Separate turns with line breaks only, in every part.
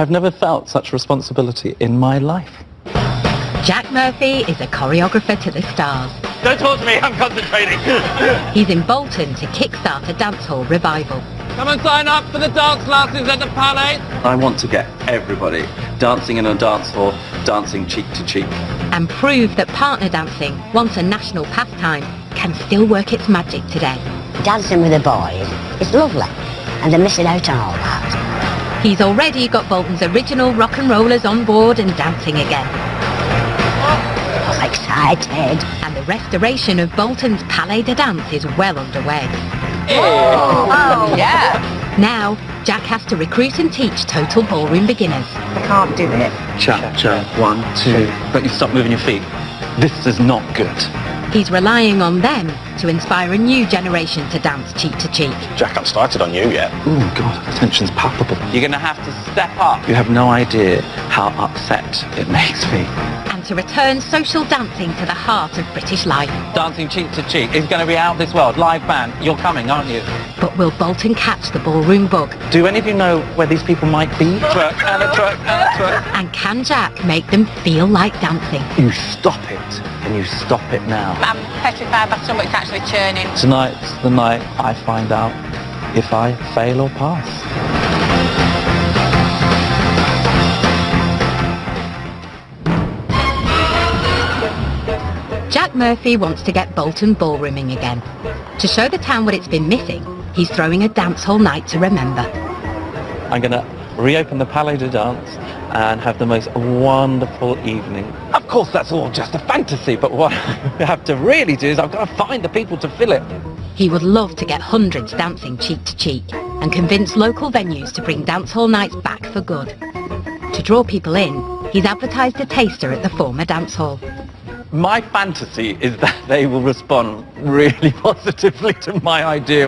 I've never felt such responsibility in my life.
Jack Murphy is a choreographer to the stars.
Don't talk to me, I'm concentrating.
He's in Bolton to kickstart a dancehall revival.
Come and sign up for the dance classes at the Palais. I want to get everybody dancing in a dance hall, dancing cheek to cheek.
And prove that partner dancing, once a national pastime, can still work its magic today.
Dancing with the boys is lovely, and they're missing out on all that.
He's already got Bolton's original rock and rollers on board and dancing again.
I'm excited.
And the restoration of Bolton's Palais de Dance is well underway.
Oh, yeah.
Now, Jack has to recruit and teach total ballroom beginners.
I can't do it.
Cha-cha, 1, 2. Don't you stop moving your feet. This is not good.
He's relying on them to inspire a new generation to dance cheek to cheek.
Jack, I haven't started on you yet.
Oh God, the tension's palpable. You're going to have to step up. You have no idea how upset it makes me.
And to return social dancing to the heart of British life.
Dancing cheek to cheek is going to be out this world. Live band, you're coming, aren't you?
But will Bolton catch the ballroom bug?
Do any of you know where these people might be? Twerk and a twerk and a twerk.
And can Jack make them feel like dancing?
You stop it, and you stop it now.
I'm petrified my stomach's actually churning.
Tonight's the night I find out if I fail or pass.
Jack Murphy wants to get Bolton ballrooming again. To show the town what it's been missing, he's throwing a dance hall night to remember.
I'm going to reopen the Palais de Dance and have the most wonderful evening. Of course, that's all just a fantasy, but what I have to really do is I've got to find the people to fill it.
He would love to get hundreds dancing cheek to cheek and convince local venues to bring dance hall nights back for good. To draw people in, he's advertised a taster at the former dance hall.
My fantasy is that they will respond really positively to my idea.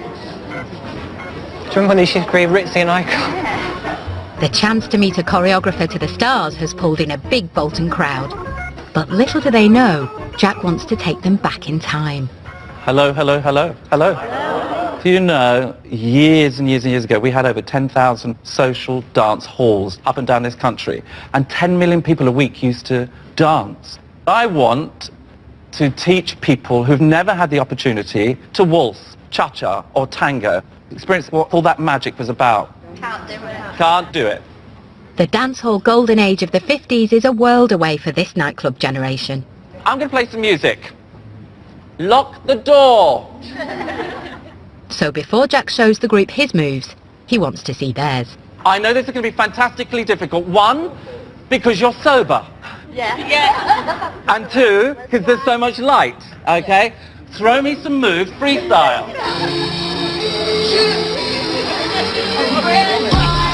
The chance to meet a choreographer to the stars has pulled in a big Bolton crowd. But little do they know, Jack wants to take them back in time.
Hello, hello, hello, hello. Do you know, years and years and years ago, we had over 10,000 social dance halls up and down this country, and 10 million people a week used to dance. I want to teach people who've never had the opportunity to waltz, cha-cha or tango, experience what all that magic was about.
Can't do it.
Can't do it.
The dancehall golden age of the 50s is a world away for this nightclub generation.
I'm going to play some music. Lock the door.
So before Jack shows the group his moves, he wants to see theirs.
I know this is going to be fantastically difficult. 1, because you're sober.
Yeah.
And 2, because there's so much light. Okay? Throw me some moves, freestyle.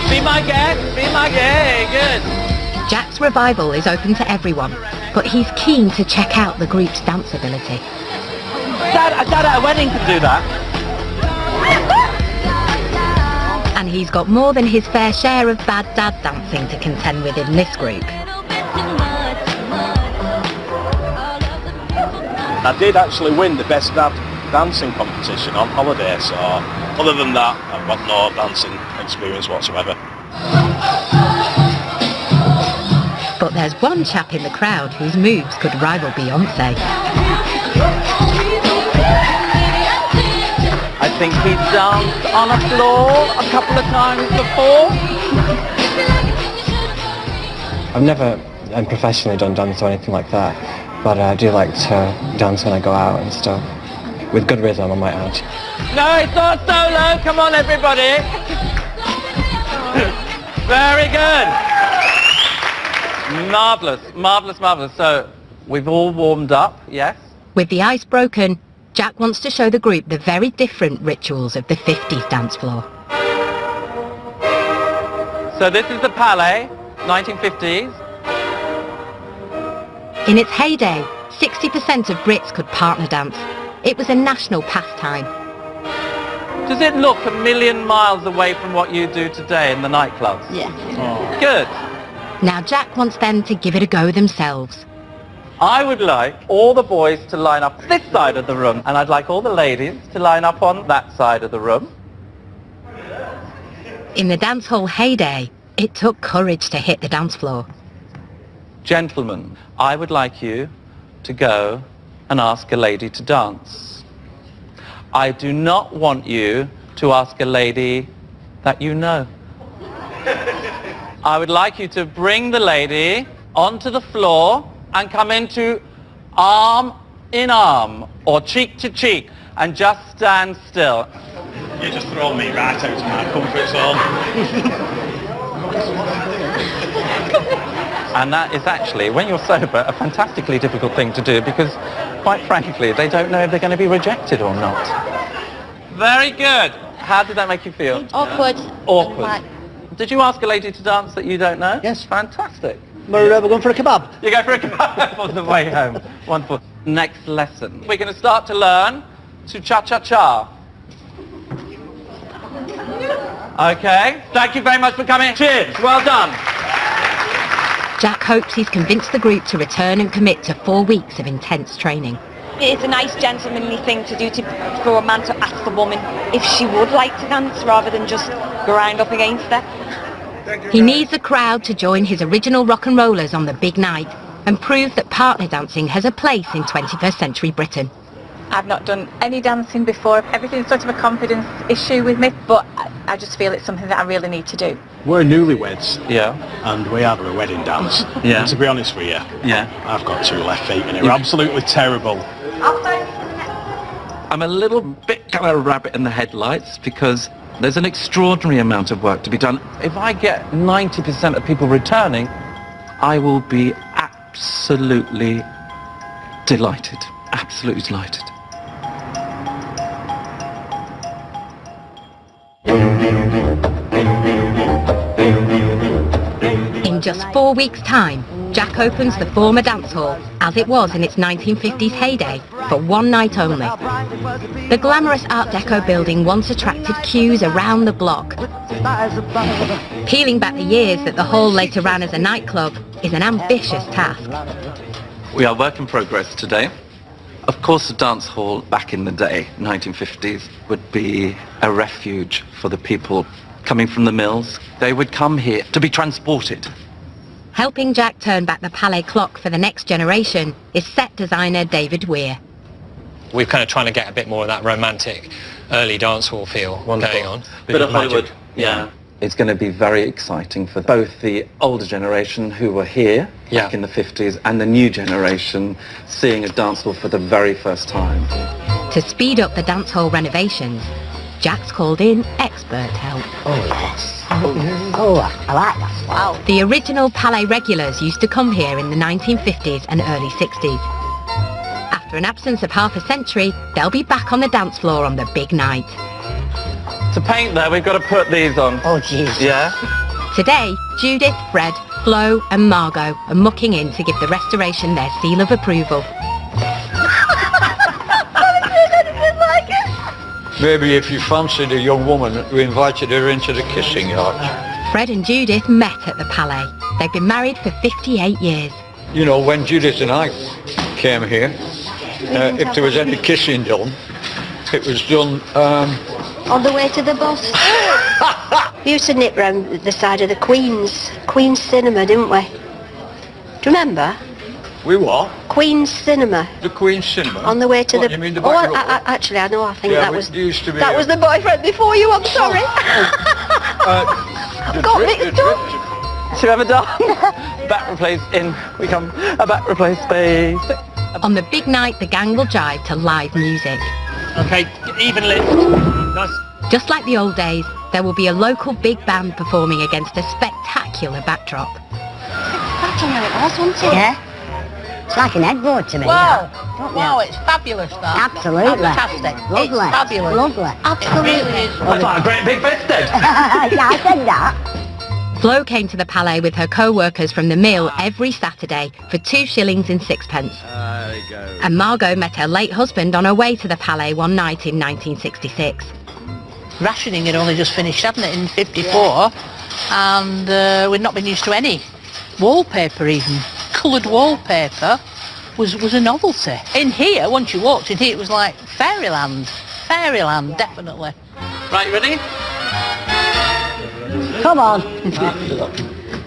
Be my guest, be my guest. Good.
Jack's revival is open to everyone, but he's keen to check out the group's dance ability.
Dad at a wedding can do that.
And he's got more than his fair share of bad dad dancing to contend with in this group.
I did actually win the best dancing competition on holiday, so other than that, I've got no dancing experience whatsoever.
But there's one chap in the crowd whose moves could rival Beyonce.
I think he danced on a floor a couple of times before.
I've never professionally done dance or anything like that, but I do like to dance when I go out and stuff. With good rhythm, I might add.
No, it's not solo. Come on, everybody. Very good. Marvellous, marvellous, marvellous. So, we've all warmed up, yes?
With the ice broken, Jack wants to show the group the very different rituals of the 50s dance floor.
So this is the Palais, 1950s.
In its heyday, 60% of Brits could partner dance. It was a national pastime.
Does it look a million miles away from what you do today in the nightclubs?
Yeah.
Oh. Good.
Now Jack wants them to give it a go themselves.
I would like all the boys to line up this side of the room, and I'd like all the ladies to line up on that side of the room.
In the dancehall heyday, It took courage to hit the dance floor.
Gentlemen, I would like you to go and ask a lady to dance. I do not want you to ask a lady that you know. I would like you to bring the lady onto the floor and come into arm in arm or cheek to cheek and just stand still.
You just throw me right out of my comfort zone.
And that is actually, when you're sober, a fantastically difficult thing to do because, quite frankly, they don't know if they're going to be rejected or not. Very good. How did that make you feel?
Awkward.
Awkward. Did you ask a lady to dance that you don't know?
Yes.
Fantastic.
We're going for a kebab.
You go for a kebab on the way home. Wonderful. Next lesson. We're going to start to learn to cha-cha-cha. Okay. Thank you very much for coming. Cheers. Well done.
Jack hopes he's convinced the group to return and commit to 4 weeks of intense training.
It's a nice gentlemanly thing to do for a man to ask a woman if she would like to dance rather than just grind up against her.
He needs the crowd to join his original rock and rollers on the big night and prove that partner dancing has a place in 21st century Britain.
I've not done any dancing before. Everything's sort of a confidence issue with me, but I just feel it's something that I really need to do.
We're newlyweds.
Yeah.
And we had a wedding dance.
Yeah.
And to be honest with you,
Yeah.
I've got 2 left feet and it was absolutely terrible.
I'm a little bit kind of rabbit in the headlights because there's an extraordinary amount of work to be done. If I get 90% of people returning, I will be absolutely delighted. Absolutely delighted.
In just 4 weeks' time, Jack opens the former dance hall, as it was in its 1950s heyday, for one night only. The glamorous Art Deco building once attracted queues around the block. Peeling back the years that the hall later ran as a nightclub is an ambitious task.
We are work in progress today. Of course, the dance hall back in the day, 1950s, would be a refuge for the people coming from the mills. They would come here to be transported.
Helping Jack turn back the Palais clock for the next generation is set designer David Weir.
We're kind of trying to get a bit more of that romantic early dance hall feel going on.
Bit of
magic.
Hollywood. Yeah. It's going to be very exciting for both the older generation who were here back in the 50s and the new generation seeing a dance hall for the very first time.
To speed up the dance hall renovations, Jack's called in expert help.
Oh, yes. Oh, I like that.
Wow.
The original Palais regulars used to come here in the 1950s and early 60s. After an absence of half a century, they'll be back on the dance floor on the big night.
To paint there, we've got to put these on.
Oh, jeez.
Yeah?
Today, Judith, Fred, Flo and Margot are mucking in to give the restoration their seal of approval.
Maybe if you fancied a young woman, we invited her into the kissing arch.
Fred and Judith met at the Palais. They've been married for 58 years.
You know, when Judith and I came here, if there was any kissing done, it was done...
On the way to the bus. We used to nip round the side of the Queen's Cinema, didn't we? Do you remember?
We what?
Queen's Cinema.
The Queen's Cinema?
On the way to
What,
the...
you mean the
oh,
back row?
actually, I know, I think
Yeah,
that
we
was...
used to be
That was the boyfriend before you, I'm sorry.
The
got
drip-
mixed
the
up.
drip-
Should we have a dance? Back replace in. We come. A back replace space.
On the big night, the gang will jive to live music.
Okay, evenly. Nice.
Just like the old days, there will be a local big band performing against a spectacular backdrop.
That's how it was, wasn't it? Yeah. It's like an headboard to me.
Wow.
Don't you?
Wow, it's fabulous that.
Absolutely.
Fantastic.
Lovely.
It's fabulous.
Lovely.
It
Absolutely.
really is.
That's like a great big bedstead.
Yeah, I said that.
Flo came to the Palais with her co-workers from the mill every Saturday for 2 shillings and 6pence.
There you go.
And Margot met her late husband on her way to the Palais one night in 1966.
Rationing had only just finished, hadn't it, in 54, and we'd not been used to any wallpaper even. Coloured wallpaper was a novelty. In here, once you walked in here, it was like fairyland. Fairyland, definitely.
Right, ready?
Come on.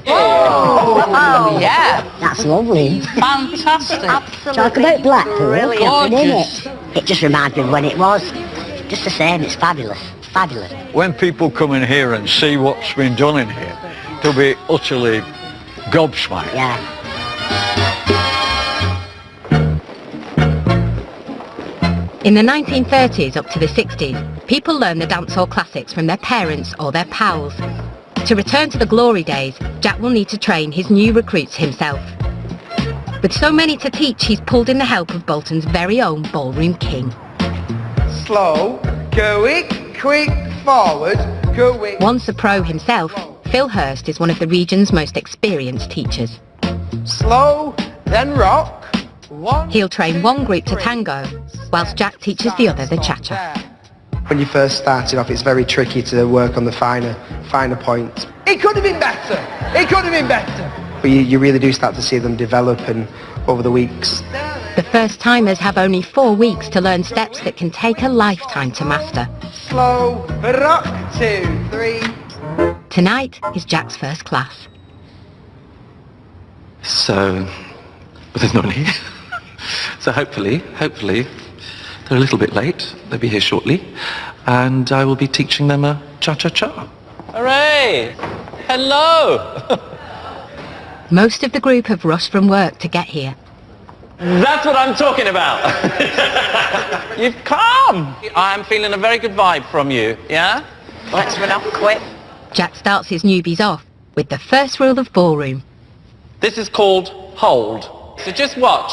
Oh, yeah.
That's lovely.
Fantastic.
Talk about Blackpool.
Brilliant.
Nothing in
Gorgeous.
it just reminds me of when it was. Just the same, it's fabulous. Fabulous.
When people come in here and see what's been done in here, they'll be utterly gobsmacked.
Yeah.
In the 1930s up to the 60s, people learned the dancehall classics from their parents or their pals. To return to the glory days, Jack will need to train his new recruits himself. With so many to teach, he's pulled in the help of Bolton's very own ballroom king.
Slow, go quick, forward, go quick.
Once a pro himself, Phil Hurst is one of the region's most experienced teachers.
Slow, then rock.
He'll train one group to tango, whilst Jack teaches the other the cha-cha.
When you first started off, it's very tricky to work on the finer points. It could have been better. It could have been better. But you really do start to see them develop and over the weeks.
The first-timers have only 4 weeks to learn steps that can take a lifetime to master.
Slow, rock, 2, 3.
Tonight is Jack's first class.
So, but there's no one here. So hopefully, they're a little bit late. They'll be here shortly. And I will be teaching them a cha-cha-cha.
Hooray! Hello!
Most of the group have rushed from work to get here.
That's what I'm talking about. You've come. I'm feeling a very good vibe from you, yeah?
Let's run off quick.
Jack starts his newbies off with the first rule of ballroom.
This is called hold. So just watch.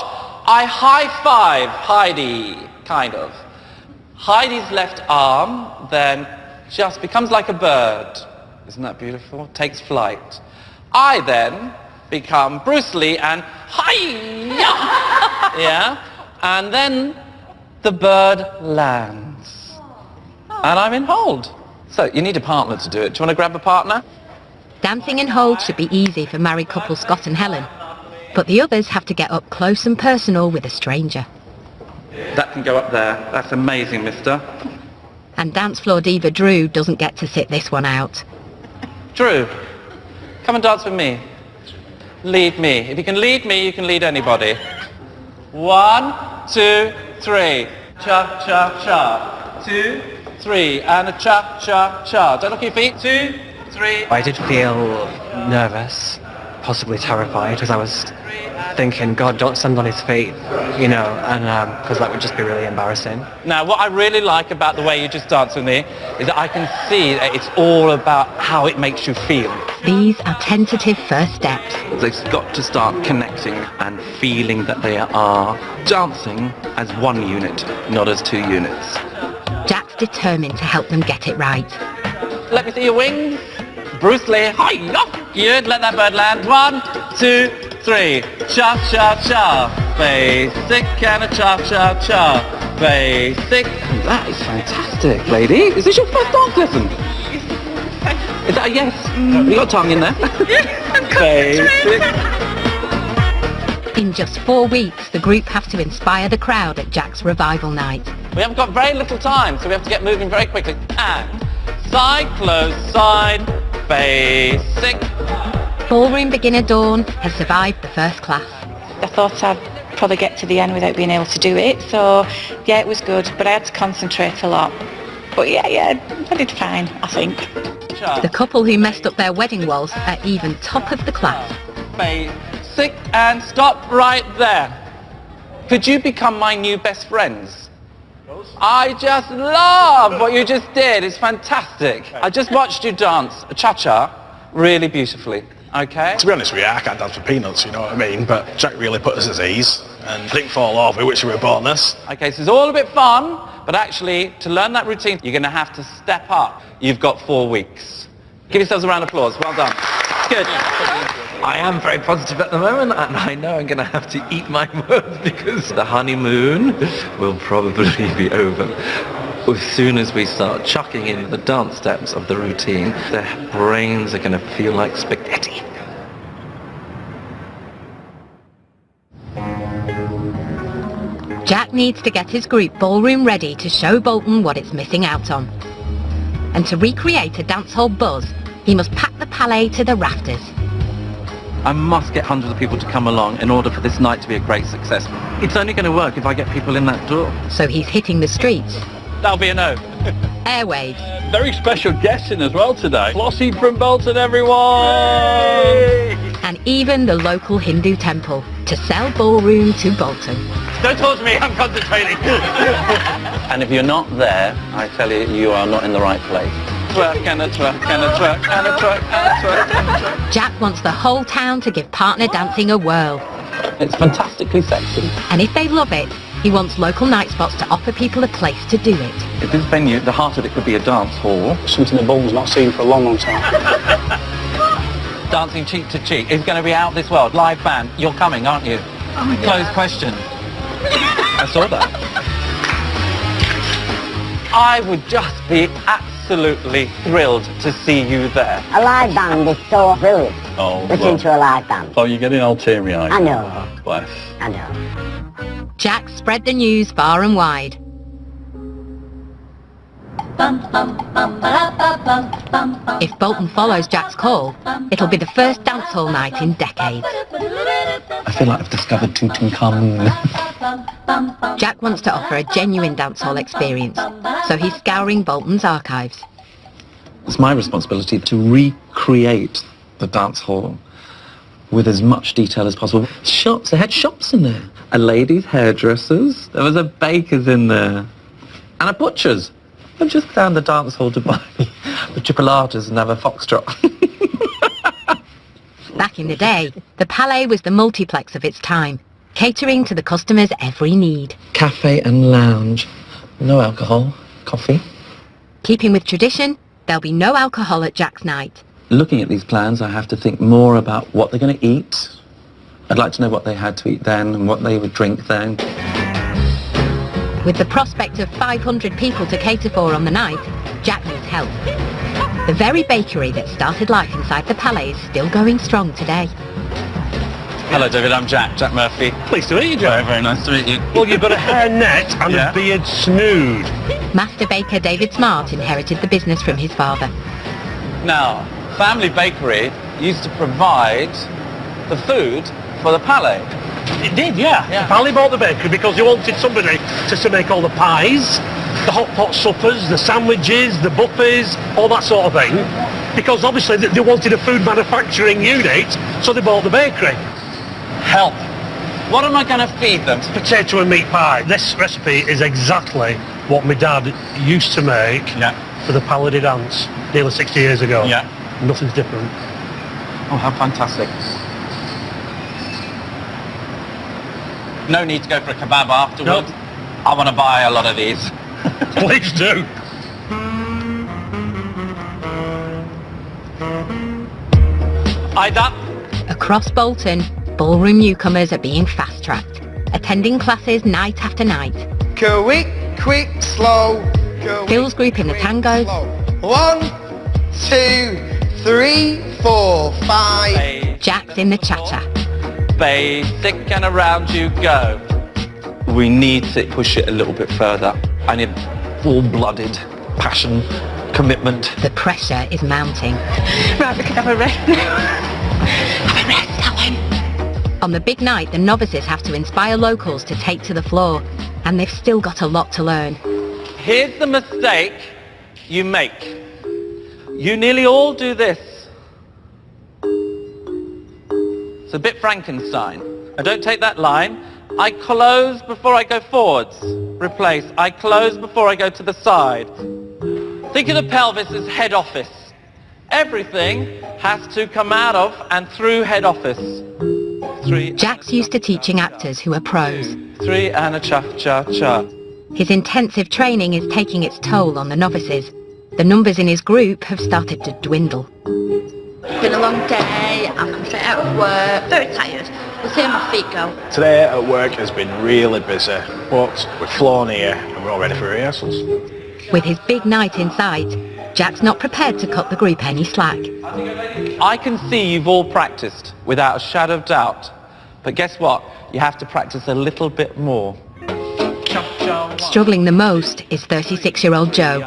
I high-five Heidi, kind of. Heidi's left arm then just becomes like a bird. Isn't that beautiful? Takes flight. I then become Bruce Lee and hi-ya! Yeah? And then the bird lands. And I'm in hold. So you need a partner to do it. Do you want to grab a partner?
Dancing in hold should be easy for married couple Scott and Helen. But the others have to get up close and personal with a stranger.
That can go up there. That's amazing, mister.
And dance floor diva Drew doesn't get to sit this one out.
Drew, come and dance with me. Lead me. If you can lead me, you can lead anybody. 1, 2, 3. Cha, cha, cha. 2, 3. And a cha, cha, cha. Don't look at your feet. 2, 3.
I did feel nervous, possibly terrified, because I was thinking, God, don't stand on his feet, you know, and because that would just be really embarrassing.
Now, what I really like about the way you just dance with me is that I can see that it's all about how it makes you feel.
These are tentative first steps.
They've got to start connecting and feeling that they are dancing as one unit, not as 2 units.
Jack's determined to help them get it right.
Let me see your wings. Bruce Lee, hi-ya! Good, let that bird land. 1, 2, 3. Cha-cha-cha. Basic and a cha-cha-cha. Basic. That is fantastic, lady. Is this your first dance lesson? Is that a yes? You got tongue in there? Basic.
In just 4 weeks, the group have to inspire the crowd at Jack's revival night.
We haven't got very little time, so we have to get moving very quickly. And side, close, side, basic.
Ballroom beginner Dawn has survived the first class.
I thought I'd probably get to the end without being able to do it, so yeah, it was good, but I had to concentrate a lot. But yeah, I did fine, I think.
The couple who messed up their wedding waltz are even top of the class.
Basic and stop right there. Could you become my new best friends? I just love what you just did. It's fantastic. I just watched you dance a cha-cha really beautifully. Okay?
To be honest with you, I can't dance for peanuts, you know what I mean? But Jack really put us at ease and didn't fall over, which we were born this.
Okay, so it's all a bit fun, but actually, to learn that routine, you're going to have to step up. You've got 4 weeks. Give yourselves a round of applause. Well done. Good.
I am very positive at the moment, and I know I'm going to have to eat my words because the honeymoon will probably be over. As soon as we start chucking in the dance steps of the routine, their brains are going to feel like spaghetti.
Jack needs to get his group ballroom ready to show Bolton what it's missing out on. And to recreate a dancehall buzz, He must pack the palais to the rafters.
I must get hundreds of people to come along in order for this night to be a great success. It's only going to work if I get people in that door.
So he's hitting the streets.
That'll be a no.
Airwaves.
Very special guest in as well today. Flossie from Bolton, everyone!
And even the local Hindu temple to sell ballroom to Bolton.
Don't talk to me, I'm concentrating.
And if you're not there, I tell you, you are not in the right place. Twerk and a twerk and a twerk and a twerk and a twerk and a twerk.
Jack wants the whole town to give partner dancing a whirl.
It's fantastically sexy.
And if they love it, he wants local night spots to offer people a place to do it.
If this venue, the heart of it could be a dance hall.
Something the Bull's not seen for a long, long time.
Dancing cheek to cheek is going to be out of this world. Live band, you're coming, aren't you?
Oh,
Closed question. I saw that. I would just be absolutely thrilled to see you there.
A live band is so brilliant.
Oh,
Listen to a live band.
Oh, you're getting all teary-eyed.
I know.
Oh, bless.
I know.
Jack spread the news far and wide. If Bolton follows Jack's call, it'll be the first dancehall night in decades.
I feel like I've discovered Tutankhamun.
Jack wants to offer a genuine dancehall experience, so he's scouring Bolton's archives.
It's my responsibility to recreate the dance hall with as much detail as possible. Shops, they had shops in there. A lady's hairdressers, there was a baker's in there, and a butcher's. I just found the dance hall to buy the chipolatas and have a foxtrot.
Back in the day, the Palais was the multiplex of its time, catering to the customer's every need.
Cafe and lounge, no alcohol, coffee.
Keeping with tradition, there'll be no alcohol at Jack's night.
Looking at these plans, I have to think more about what they're going to eat. I'd like to know what they had to eat then and what they would drink then.
With the prospect of 500 people to cater for on the night, Jack needs help. The very bakery that started life inside the Palais is still going strong today.
Hello, David. I'm Jack Murphy.
Pleased to meet you, Jack.
Very, very nice to meet you.
Well, you've got a hairnet and a beard snood.
Master baker David Smart inherited the business from his father.
Now, Family Bakery used to provide the food for the Palais.
It did, yeah. Pally bought the bakery because he wanted somebody to make all the pies, the hot pot suppers, the sandwiches, the buffets, all that sort of thing. Because obviously they wanted a food manufacturing unit, so they bought the bakery.
Help. What am I going to feed them?
Potato and meat pie. This recipe is exactly what my dad used to make for the Paladin dance nearly 60 years ago.
Yeah.
Nothing's different.
Oh, how fantastic. No need to go for a kebab afterwards.
Nope.
I want to buy a lot of these.
Please do.
Across Bolton, ballroom newcomers are being fast-tracked, attending classes night after night.
Quick, slow.
Phil's group in the tangos.
Slow. 1, 2, 3, 4, 5.
Jack's in the cha-cha.
Basic and around you go.
We need to push it a little bit further. I need full-blooded passion, commitment.
The pressure is mounting.
Right, we can have a rest now.
Have a rest, Helen. On the big night, the novices have to inspire locals to take to the floor, and they've still got a lot to learn.
Here's the mistake you make. You nearly all do this. It's a bit Frankenstein. I don't take that line. I close before I go forwards. Replace. I close before I go to the side. Think of the pelvis as head office. Everything has to come out of and through head office. 3.
Jack's used to teaching actors who are pros.
3 and a cha-cha-cha.
His intensive training is taking its toll on the novices. The numbers in his group have started to dwindle.
It's been a long day, I've come straight out of work, very tired. We'll see how my feet go.
Today at work has been really busy, but we're flown here and we're all ready for rehearsals.
With his big night in sight, Jack's not prepared to cut the group any slack.
I can see you've all practiced without a shadow of doubt. But guess what? You have to practice a little bit more.
Struggling the most is 36-year-old Joe.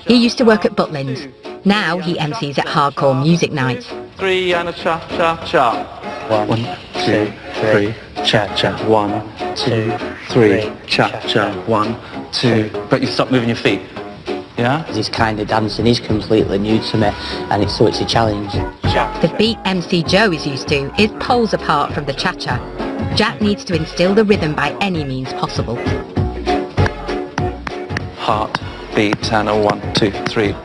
He used to work at Butlins. Now he MCs at hardcore music nights.
3 and a cha-cha-cha.
1, 2, 3, cha-cha.
1, 2, 3, cha-cha. 1, 2. But you stop moving your feet. Yeah?
This kind of dancing is completely new to me, and it's a challenge.
The beat MC Joe is used to is poles apart from the cha-cha. Jack needs to instill the rhythm by any means possible.
Heart, beat, and a 1, 2, 3.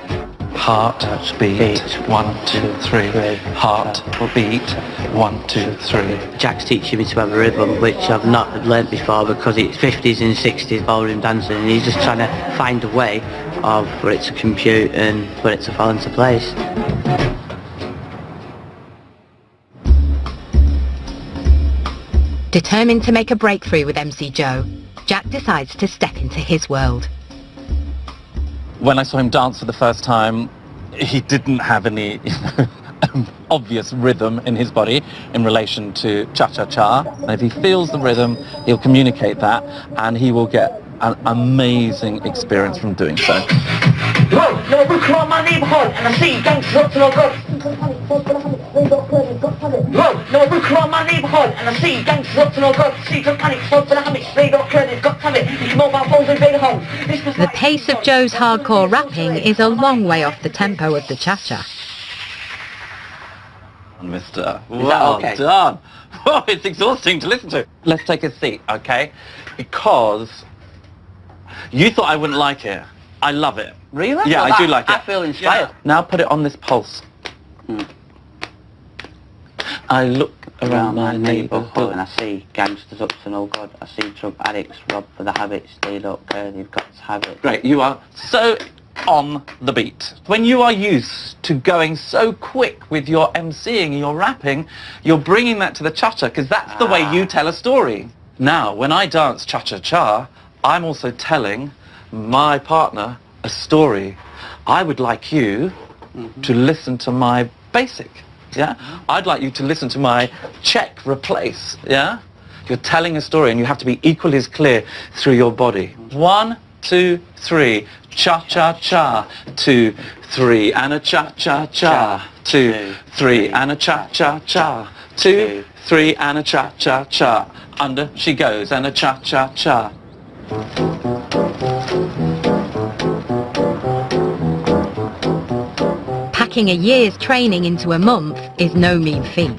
Heart, beat, 1, 2, 3. Heart, beat, 1, 2, 3.
Jack's teaching me to have a rhythm, which I've not learnt before because it's 50s and 60s ballroom dancing, and he's just trying to find a way of for it to compute and for it to fall into place.
Determined to make a breakthrough with MC Joe, Jack decides to step into his world.
When I saw him dance for the first time, he didn't have any obvious rhythm in his body in relation to cha-cha-cha. And if he feels the rhythm, he'll communicate that, and he will get an amazing experience from doing so.
Whoa, no, look around my neighbourhood and I see gangsters up to no good. Whoa, no, look around my neighbourhood and I see gangsters up to no good. Secret panic, smoke for the hammocks, they don't care, they've got to have it. It's mobile phones and data homes.
The pace of Joe's hardcore rapping is a long way off the tempo of the cha-cha.
Mister, well done. Oh, it's exhausting to listen to. Let's take a seat, okay? Because you thought I wouldn't like it. I love it.
Really?
Yeah,
Well,
I do like it.
I feel inspired.
Yeah. Now put it on this pulse. I look around my neighbourhood
and I see gangsters up to no good. I see drug addicts rob for the habits. They don't care, they've got to have it.
Great, you are so on the beat. When you are used to going so quick with your MCing, your rapping, you're bringing that to the cha-cha because that's the way you tell a story. Now, when I dance cha-cha-cha, I'm also telling my partner a story. I would like you to listen to my basic, yeah? I'd like you to listen to my check, replace, yeah? You're telling a story and you have to be equally as clear through your body. 1, 2, 3, cha-cha-cha, 2, 3, and a cha-cha-cha, 2, 3, and a cha-cha-cha, 2, 3, and a cha-cha-cha. Under she goes and a cha-cha-cha.
Packing a year's training into a month is no mean feat.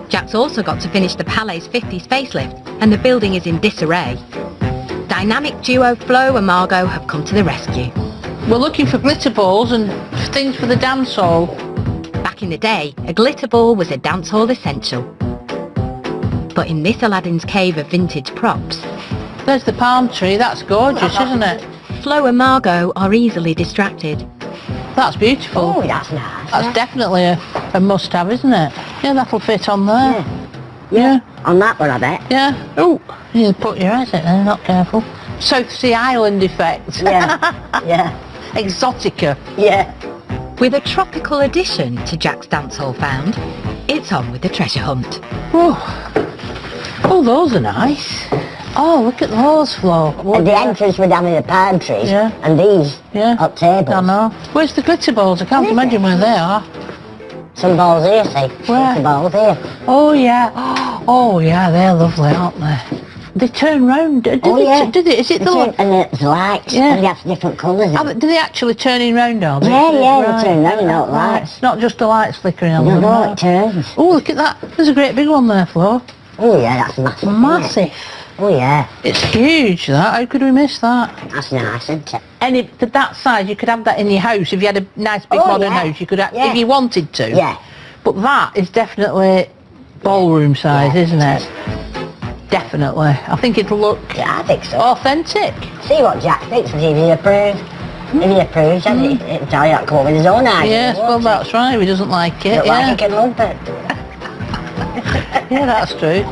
Jack's also got to finish the Palace 50s facelift, and the building is in disarray. Dynamic duo Flo and Margot have come to the rescue.
We're looking for glitter balls and things for the dance hall.
Back in the day, a glitter ball was a dance hall essential. But in this Aladdin's cave of vintage props...
There's the palm tree, that's gorgeous, isn't it?
Flo and Margot are easily distracted.
That's beautiful.
Oh, that's nice.
That's definitely a must-have, isn't it? Yeah, that'll fit on there.
Yeah. On that one, I bet.
Yeah. Oh, you put your eyes out there, not careful. South Sea Island effect.
Yeah. Yeah.
Exotica.
Yeah.
With a tropical addition to Jack's dancehall found, it's on with the treasure hunt.
Oh, those are nice. Oh, look at those, Flo.
And the entrance would have the palm trees.
Yeah.
And these up tables.
I know. Where's the glitter balls? I can't imagine where they are.
Some balls here, see.
Where?
Glitter balls here.
Oh, yeah. Oh, yeah, they're lovely, aren't they? They turn round. Do they? Is it the one?
And there's lights.
Yeah.
And they have different colours.
Do they actually turning round, are they?
Yeah, they turn round, not lights.
It's not just the lights flickering on them.
No, it turns.
Oh, look at that. There's a great big one there, Flo.
Oh, yeah, that's massive.
Massive.
Oh, yeah.
It's huge, that. How could we miss that?
That's nice, isn't it?
And if to that size, you could have that in your house. If you had a nice big modern house, you could have, if you wanted to.
Yeah.
But that is definitely ballroom size, isn't it? Definitely. I think it'll look
I think so.
Authentic.
See what Jack thinks, if he approves. If he approves, then he'll tell you to come up with his own idea.
Yes, well, that's right. If he doesn't like it,
Don't like it, can lump it.
Yeah, that's true.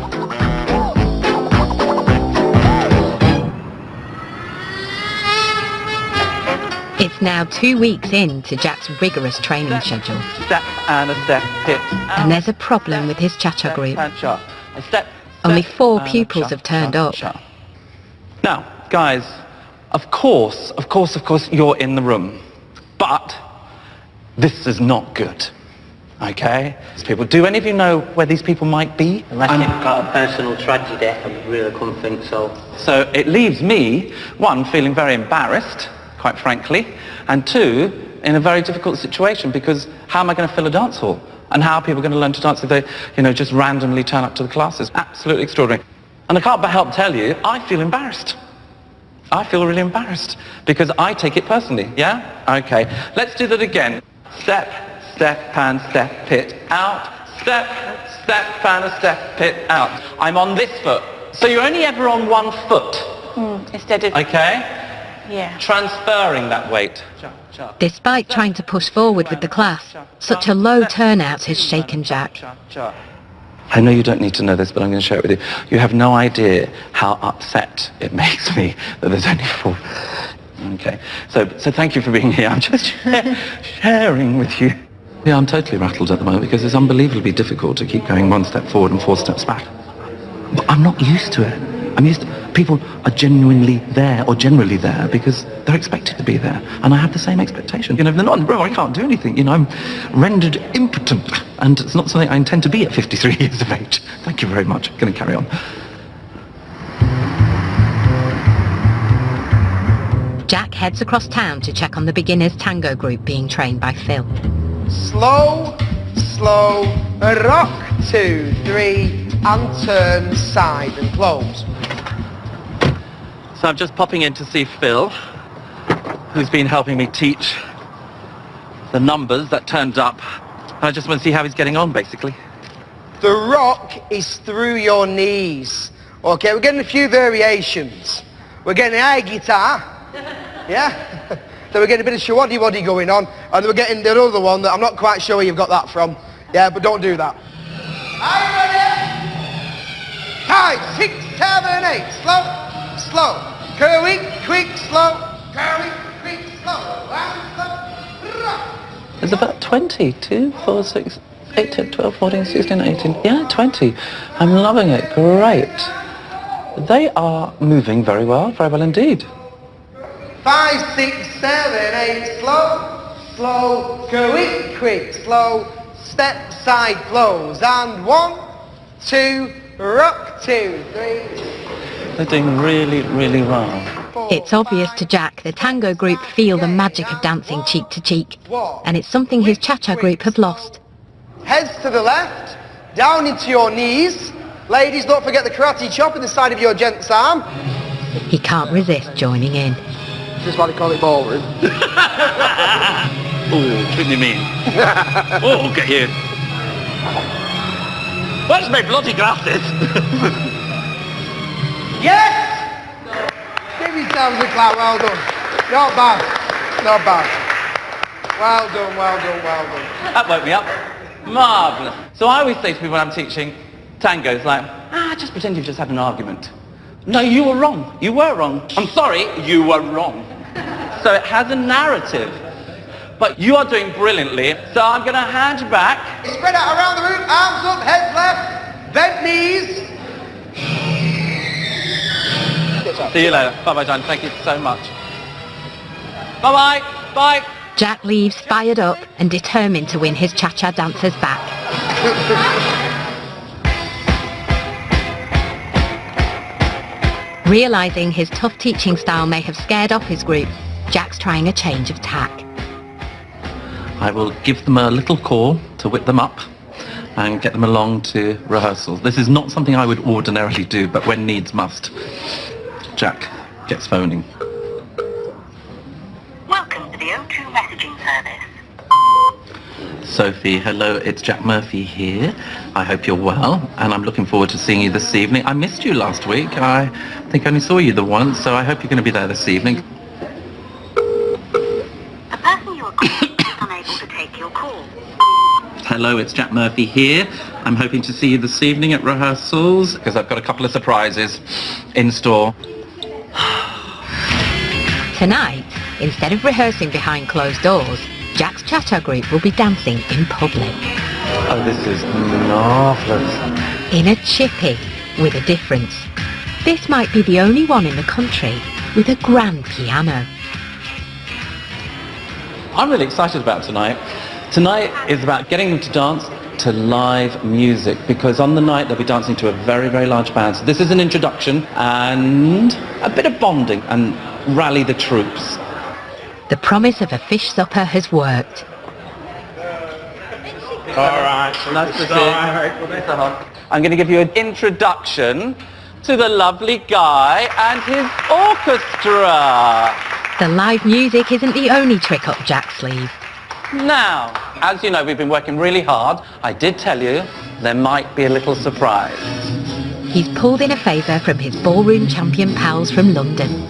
It's now 2 weeks into Jack's rigorous training schedule.
Step and a step, hit.
And there's a problem with his cha-cha group.
And cha. A step.
Only 4
and a
pupils
cha,
have turned
cha,
up.
cha. Now, guys, of course, you're in the room. But This is not good. Okay? These people, do any of you know where these people might be?
Unless you've got a personal tragedy, I really couldn't think so.
So it leaves me, one, feeling very embarrassed, quite frankly, and two, in a very difficult situation, because how am I going to fill a dance hall? And how are people going to learn to dance if they, just randomly turn up to the classes? Absolutely extraordinary. And I can't but help tell you, I feel embarrassed. I feel really embarrassed, because I take it personally, yeah? Okay, let's do that again. Step, step, and step it out. Step, step, and step it out. I'm on this foot. So you're only ever on one foot.
Instead of...
Okay?
Yeah.
Transferring that weight.
Despite trying to push forward with the class, such a low turnout has shaken Jack.
I know you don't need to know this, but I'm going to share it with you. You have no idea how upset it makes me that there's only 4. Okay, so thank you for being here. I'm just sharing with you. Yeah, I'm totally rattled at the moment because it's unbelievably difficult to keep going 1 step forward and 4 steps back. But I'm not used to it. I'm used to... People are genuinely there or generally there because they're expected to be there. And I have the same expectation. If they're not in the room, I can't do anything. I'm rendered impotent. And it's not something I intend to be at 53 years of age. Thank you very much. I'm going to carry on.
Jack heads across town to check on the beginners tango group being trained by Phil.
Slow, slow, rock, 2, 3, and turn, side and close.
So I'm just popping in to see Phil, who's been helping me teach the numbers that turned up. I just want to see how he's getting on, basically.
The rock is through your knees. Okay, we're getting a few variations. We're getting air guitar. Yeah? Then we're getting a bit of shawaddy-waddy going on. And we're getting the other one that I'm not quite sure where you've got that from. Yeah, but don't do that. Are you ready? 5, 6, 7, 8. Slow, slow. Curly, quick, slow. Curly, quick, slow. And slow. Rock.
There's about 20. 2, 4, 6, 8, 10, 12, 14, 16, 18. Yeah, 20. I'm loving it. Great. They are moving very well indeed.
5, 6, 7, 8, slow, slow, quick, quick, slow, step, side, close, and 1, 2, rock, 2, 3.
They're doing really, really well.
It's obvious to Jack the tango group feel the magic of dancing cheek to cheek, and it's something his cha-cha group have lost.
Heads to the left, down into your knees. Ladies, don't forget the karate chop in the side of your gent's arm.
He can't resist joining in.
This is why they call it ballroom.
Oh, what do you mean? Oh, get you. Where's my bloody glasses?
Yes! Give yourselves a clap, well done. Not bad, not bad. Well done, well done, well done.
That woke me up. Marvellous. So I always say to people when I'm teaching tangos, like, just pretend you've just had an argument. No, you were wrong. You were wrong. I'm sorry, you were wrong. So it has a narrative. But you are doing brilliantly, so I'm going to hand you back.
Spread out around the room, arms up, heads left, bent knees.
See you later. Bye-bye, John. Thank you so much. Bye-bye. Bye.
Jack leaves fired up and determined to win his cha-cha dancers back. Realising his tough teaching style may have scared off his group, Jack's trying a change of tack.
I will give them a little call to whip them up and get them along to rehearsals. This is not something I would ordinarily do, but when needs must. Jack gets phoning.
Welcome to the O2 messaging service.
Sophie, hello, it's Jack Murphy here. I hope you're well, and I'm looking forward to seeing you this evening. I missed you last week. I think I only saw you the once, so I hope you're going to be there this evening.
The person you are calling is unable to take your call.
Hello, it's Jack Murphy here. I'm hoping to see you this evening at rehearsals, because I've got a couple of surprises in store.
Tonight, instead of rehearsing behind closed doors, Jack's cha-cha group will be dancing in public.
Oh, this is marvellous.
In a chippy, with a difference. This might be the only one in the country with a grand piano.
I'm really excited about tonight Tonight is about getting them to dance to live music, because on the night they'll be dancing to a very, very large band. So this is an introduction and a bit of bonding and rally the troops.
The promise of a fish supper has worked.
All right.
Nice to see you. I'm going to give you an introduction to the lovely guy and his orchestra.
The live music isn't the only trick up Jack's sleeve.
Now, as you know, we've been working really hard. I did tell you there might be a little surprise.
He's pulled in a favour from his ballroom champion pals from London.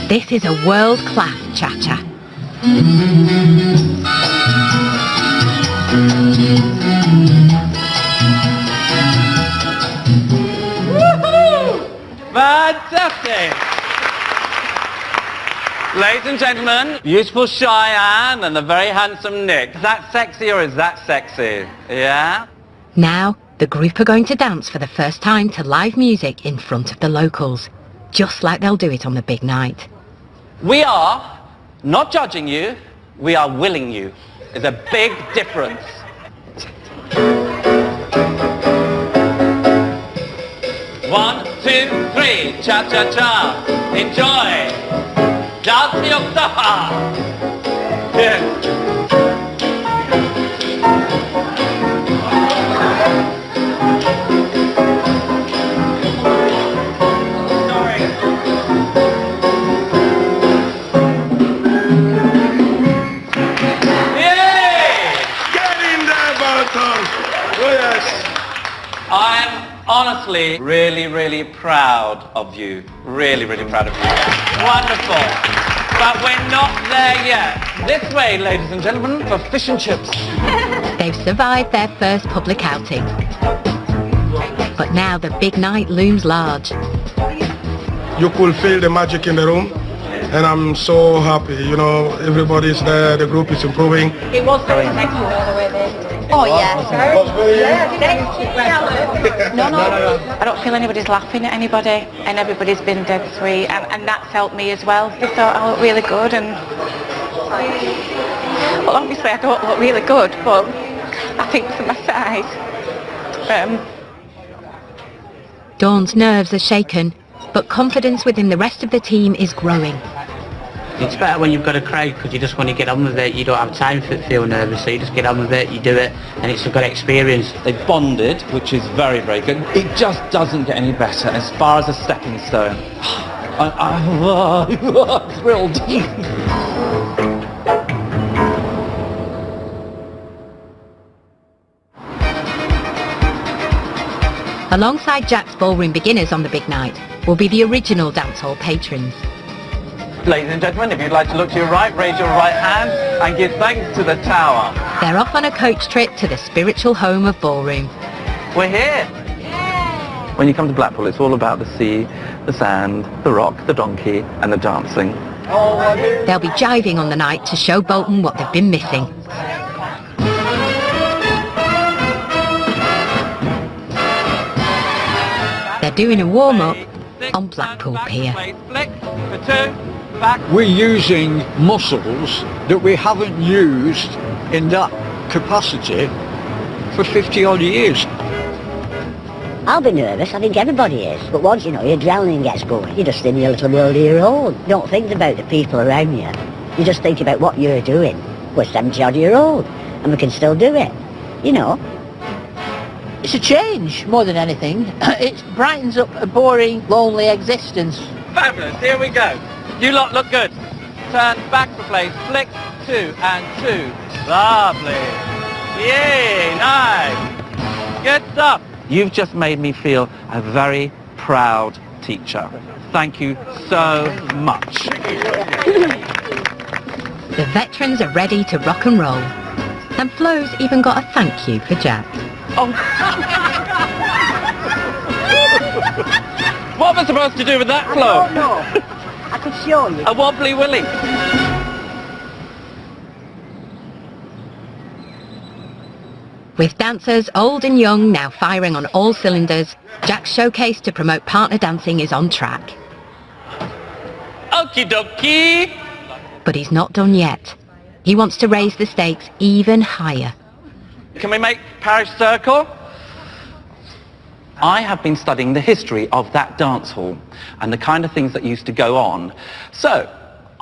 This is a world-class cha-cha.
Fantastic! Ladies and gentlemen, beautiful Cheyenne and the very handsome Nick. Is that sexy or is that sexy? Yeah?
Now, the group are going to dance for the first time to live music in front of the locals, just like they'll do it on the big night.
We are not judging you, we are willing you. There's a big difference. One, two, three, cha-cha-cha. Enjoy. Dance your star. Yes. I'm honestly really, really proud of you. Really, really proud of you. Wonderful. But we're not there yet. This way, ladies and gentlemen, for fish and chips.
They've survived their first public outing. But now the big night looms large.
You could feel the magic in the room. And I'm so happy, you know, everybody's there, the group is improving.
It was very nice all the way there.
Oh yeah.
No,
No, I don't feel anybody's laughing at anybody, and everybody's been dead sweet, and that's helped me as well. They thought I look really good, and well, obviously I don't look really good, but I think for my size.
Dawn's nerves are shaken, but confidence within the rest of the team is growing.
It's better when you've got a crowd because you just want to get on with it. You don't have time to feel nervous, so you just get on with it, you do it, and it's a good experience.
They've bonded, which is very, very good. It just doesn't get any better as far as a stepping stone. I'm thrilled.
Alongside Jack's ballroom beginners on the big night will be the original dancehall patrons.
Ladies and gentlemen, if you'd like to look to your right, raise your right hand and give thanks to the tower.
They're off on a coach trip to the spiritual home of ballroom.
We're here. When you come to Blackpool, it's all about the sea, the sand, the rock, the donkey and the dancing.
They'll be jiving on the night to show Bolton what they've been missing. They're doing a warm-up on Blackpool Pier.
We're using muscles that we haven't used in that capacity for 50 odd years.
I'll be nervous, I think everybody is. But once, you know, your adrenaline gets going, you're just in your little world of your own. You don't think about the people around you. You just think about what you're doing. We're 70 odd year old and we can still do it, you know.
It's a change more than anything. It brightens up a boring, lonely existence.
Fabulous, here we go. You lot look good. Turn back for place, flick, 2 and 2. Lovely. Yay, nice. Good stuff. You've just made me feel a very proud teacher. Thank you so much.
The veterans are ready to rock and roll. And Flo's even got a thank you for Jack.
Oh. What am I supposed to do with that, Flo?
I don't know. I could show you.
A wobbly willy.
With dancers old and young now firing on all cylinders, Jack's showcase to promote partner dancing is on track.
Okie dokie!
But he's not done yet. He wants to raise the stakes even higher.
Can we make parish circle? I have been studying the history of that dance hall and the kind of things that used to go on. So,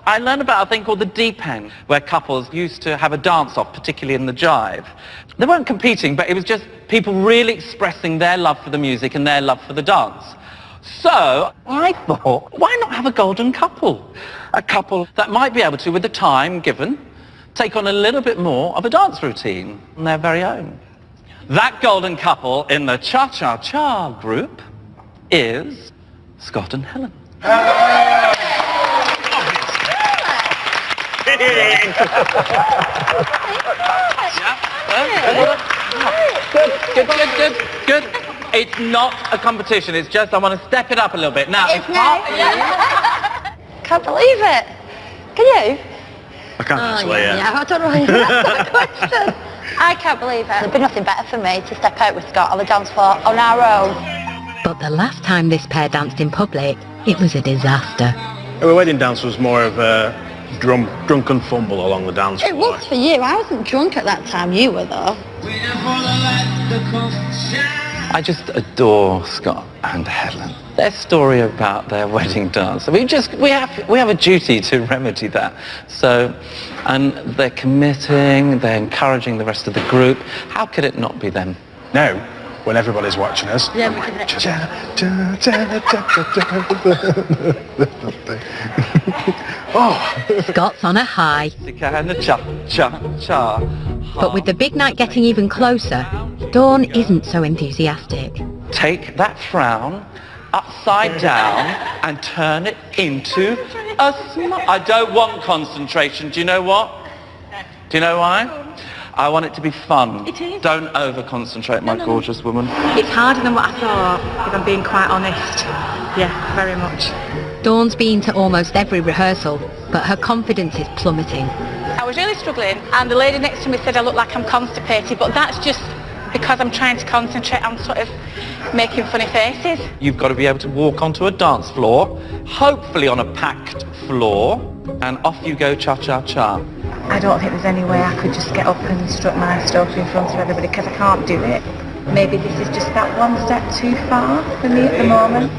I learned about a thing called the deep end, where couples used to have a dance-off, particularly in the jive. They weren't competing, but it was just people really expressing their love for the music and their love for the dance. So, I thought, why not have a golden couple? A couple that might be able to, with the time given, take on a little bit more of a dance routine on their very own. That golden couple in the Cha-Cha-Cha group is Scott and Helen. Good. It's not a competition, it's just I want to step it up a little bit. Now, it's not...
Can't believe it. Can you?
I can't actually,
Yeah, I don't know why you asked that question. I can't believe it. There'd be nothing better for me to step out with Scott on the dance floor on our own.
But the last time this pair danced in public, it was a disaster.
Our wedding dance was more of a drunken fumble along the dance floor.
It was for you. I wasn't drunk at that time. You were, though.
I just adore Scott and Helen. Their story about their wedding dance. We have a duty to remedy that. So, and they're committing, they're encouraging the rest of the group. How could it not be them?
Now, when everybody's watching us.
Yeah, we can...
Scott's on a high. But with the big night getting even closer, Dawn isn't so enthusiastic.
Take that frown upside down and turn it into a smile. I don't want concentration. Do you know what? Do you know why? I want it to be fun.
It is.
Don't over-concentrate, my gorgeous woman.
It's harder than what I thought, if I'm being quite honest. Yeah, very much.
Dawn's been to almost every rehearsal, but her confidence is plummeting.
I was really struggling, and the lady next to me said I look like I'm constipated, but that's just because I'm trying to concentrate. I'm sort of making funny faces.
You've got to be able to walk onto a dance floor, hopefully on a packed floor, and off you go cha-cha-cha.
I don't think there's any way I could just get up and strut my stuff in front of everybody, because I can't do it. Maybe this is just that one step too far for me at the moment.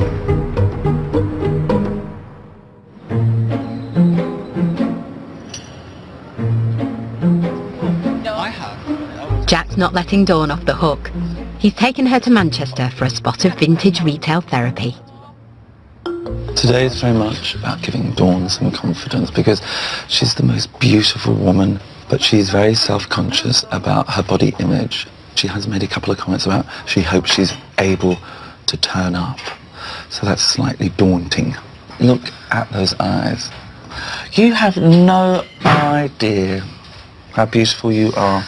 Jack's not letting Dawn off the hook. He's taken her to Manchester for a spot of vintage retail therapy.
Today is very much about giving Dawn some confidence because she's the most beautiful woman, but she's very self-conscious about her body image. She has made a couple of comments about she hopes she's able to turn up. So that's slightly daunting. Look at those eyes. You have no idea how beautiful you are.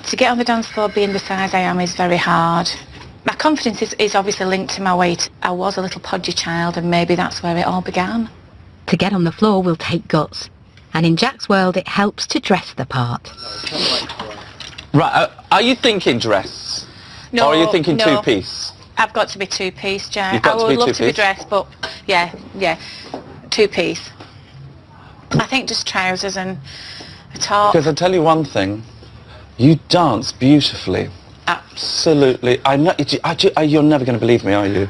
To get on the dance floor being the size I am is very hard. My confidence is obviously linked to my weight. I was a little podgy child, and maybe that's where it all began.
To get on the floor will take guts, and in Jack's world it helps to dress the part.
Right, are you thinking dress?
No,
or are you thinking
no.
two-piece?
I've got to be two-piece, Jack.
You've got
I would love to be
two-piece?
dressed, but yeah, two-piece. I think just trousers and a top.
Because I tell you one thing, you dance beautifully. Absolutely. I know, you're never going to believe me, are you?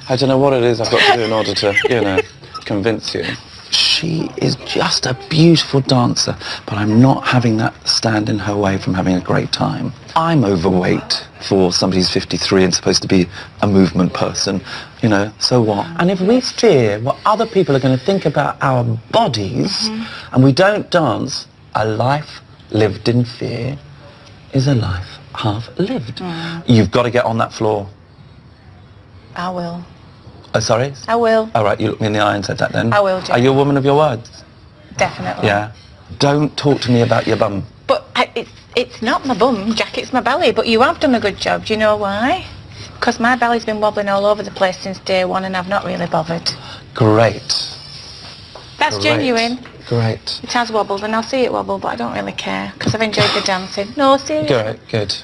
I don't know what it is I've got to do in order to, convince you. She is just a beautiful dancer, but I'm not having that stand in her way from having a great time. I'm overweight for somebody who's 53 and supposed to be a movement person, so what? And if we fear what other people are going to think about our bodies, and we don't dance, a life lived in fear is a life half lived. You've got to get on that floor.
I will.
Oh, sorry?
I will.
All right, you looked me in the eye and said that then.
I will, Jack.
Are you a woman of your words?
Definitely.
Yeah. Don't talk to me about your bum.
But it's not my bum, Jack, it's my belly. But you have done a good job. Do you know why? Because my belly's been wobbling all over the place since day one, and I've not really bothered.
Great.
That's genuine.
Great.
It has wobbled, and I'll see it wobble, but I don't really care, because I've enjoyed the dancing. No, seriously.
Good.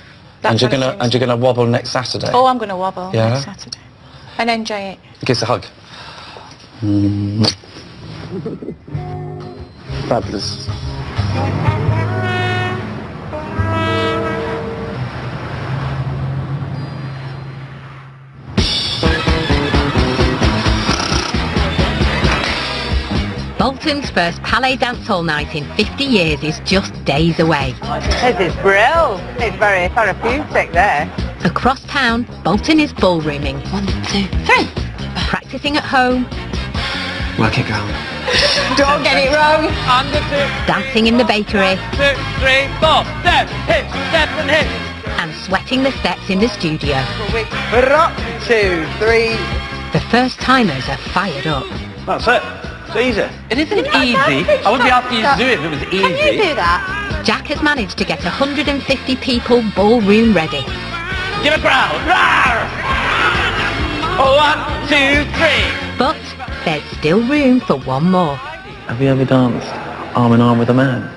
That's what it seems.
And you're gonna wobble next Saturday.
Oh, I'm going to wobble
Yeah?
next Saturday. And enjoy it.
Give us a hug. Fabulous.
Bolton's first Palais dancehall night in 50 years is just days away.
This is brilliant. It's very therapeutic there.
Across town, Bolton is ballrooming. 1, 2, 3. Practicing at home.
Work it, girl.
Don't get it wrong.
Under 2.
Dancing in the bakery.
2, 3, 4. Steps, hips, steps and hips.
And sweating the steps in the studio.
Rock, 2, 3.
The first timers are fired up.
That's it. It's easy.
It isn't easy. I wouldn't be asking you to do it if it was easy.
Can you do that?
Jack has managed to get 150 people ballroom ready.
Give a crowd. Rawr! 1, 2, 3.
But there's still room for one more.
Have you ever danced arm in arm with a man?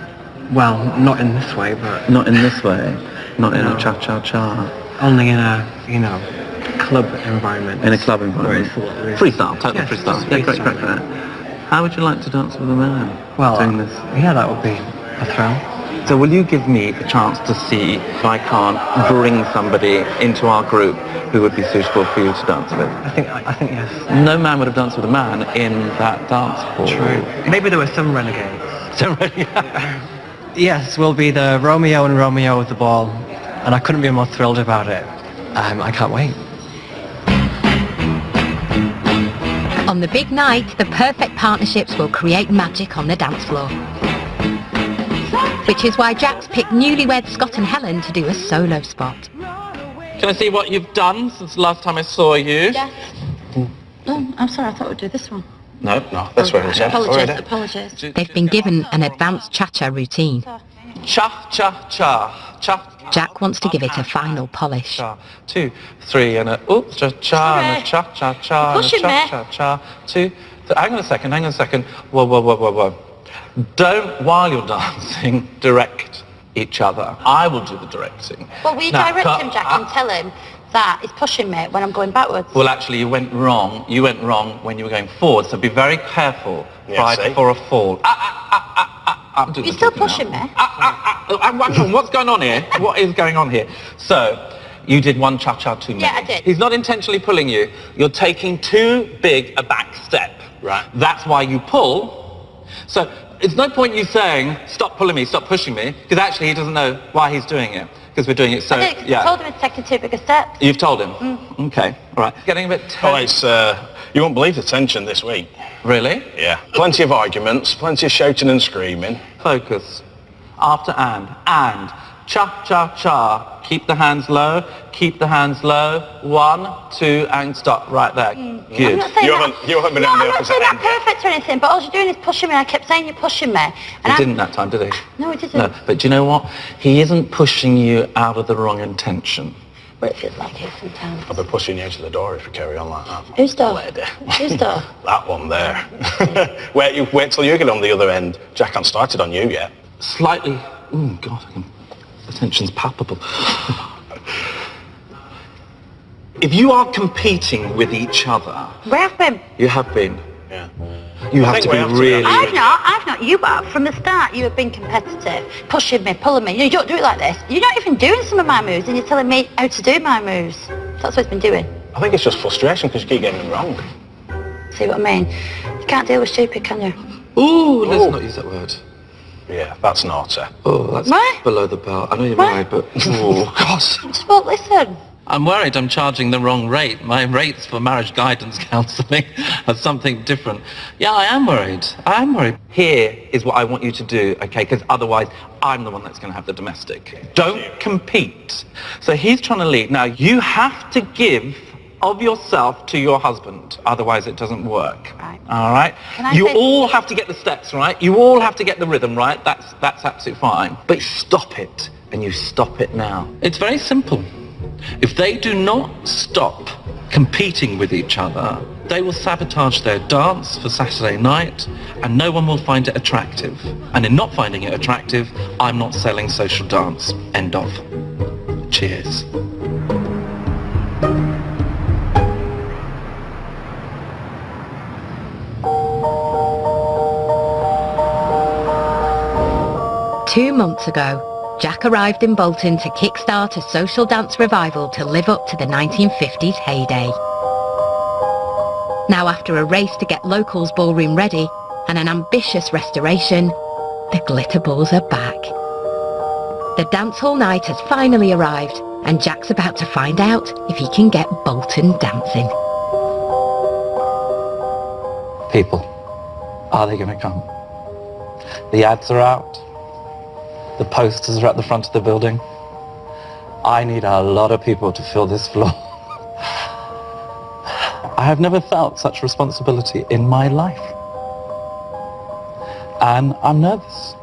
Well, not in this way, but...
Not in this way? Not in a cha-cha-cha?
Only in a, club environment.
In a club environment? Freestyle, total
Yes,
freestyle.
just
Yeah, great,
freestyle.
great. How would you like to dance with a man?
Well,
doing this?
yeah, that would be a thrill.
So will you give me a chance to see if I can't bring somebody into our group who would be suitable for you to dance with?
I think yes.
No man would have danced with a man in that dance hall.
True. Maybe there were some renegades. Yes, we'll be the Romeo and Romeo of the ball, and I couldn't be more thrilled about it. I can't wait.
On the big night, the perfect partnerships will create magic on the dance floor. Which is why Jack's picked newlywed Scott and Helen to do a solo spot.
Can I see what you've done since the last time I saw you?
Yes. Oh, I'm sorry, I thought we'd do this one.
No, that's where it's at.
Apologies.
They've been given an advanced cha-cha routine.
Cha-cha-cha. Cha.
Jack wants to give it a final polish.
2, 3 and a oops, cha-cha and a cha-cha-cha and a cha-cha-cha. 2, hang on a second. Whoa. Don't, while you're dancing, direct each other. I will do the directing.
Well, will you direct him, Jack, and tell him that he's pushing me when I'm going backwards?
Well, actually, you went wrong. You went wrong when you were going forward, so be very careful for a fall.
You're still pushing me?
What's going on here? What is going on here? So, you did one cha-cha too many.
Yeah, I did.
He's not intentionally pulling you. You're taking too big a back step.
Right.
That's why you pull. So, it's no point you saying, stop pulling me, stop pushing me, because actually he doesn't know why he's doing it, because we're doing it so,
I did, 'cause I told him he's taking too big a step.
You've told him? Okay, all right. Getting a bit tense.
Oh, it's, you won't believe the tension this week.
Really?
Yeah. Plenty of arguments, plenty of shouting and screaming.
Focus. After and. Cha-cha-cha. Keep the hands low. 1, 2, and stop right there.
I'm
Good.
not saying
You haven't been
no,
on the
I'm not
opposite
saying that
end yet.
perfect or anything, but all you're doing is pushing me. I kept saying you're pushing me.
He didn't that time, did he?
No, he didn't.
No, but do you know what? He isn't pushing you out of the wrong intention.
But it feels like it sometimes.
I'll be pushing you to the door if you carry on like that.
Who's door?
Lady.
Who's door?
That one there. wait till you get on the other end. Jack hasn't started on you yet.
Slightly. Oh, God. The tension's palpable. If you are competing with each other...
We have been.
You have been.
Yeah.
You have to be really...
I've not. You have. From the start, you have been competitive, pushing me, pulling me. You don't do it like this. You're not even doing some of my moves, and you're telling me how to do my moves. That's what it's been doing.
I think it's just frustration because you keep getting them wrong.
See what I mean? You can't deal with stupid, can you?
Ooh, let's not use that word.
Yeah, that's naughty.
Oh, that's below the belt. I know you're right, but... Oh, gosh.
Just won't listen.
I'm worried I'm charging the wrong rate. My rates for marriage guidance counselling are something different. Yeah, I am worried.
Here is what I want you to do, okay? Because otherwise, I'm the one that's going to have the domestic. Don't compete. So he's trying to lead. Now, you have to give of yourself to your husband. Otherwise, it doesn't work.
Right.
All right? You all have to get the steps right. You all have to get the rhythm right. That's absolutely fine. But stop it, and you stop it now.
It's very simple. If they do not stop competing with each other, they will sabotage their dance for Saturday night, and no one will find it attractive. And in not finding it attractive, I'm not selling social dance. End of.
Cheers.
Two months ago, Jack arrived in Bolton to kickstart a social dance revival to live up to the 1950s heyday. Now, after a race to get locals ballroom ready and an ambitious restoration, the glitter balls are back. The dance hall night has finally arrived, and Jack's about to find out if he can get Bolton dancing.
People, are they going to come? The ads are out. The posters are at the front of the building. I need a lot of people to fill this floor. I have never felt such responsibility in my life. And I'm nervous.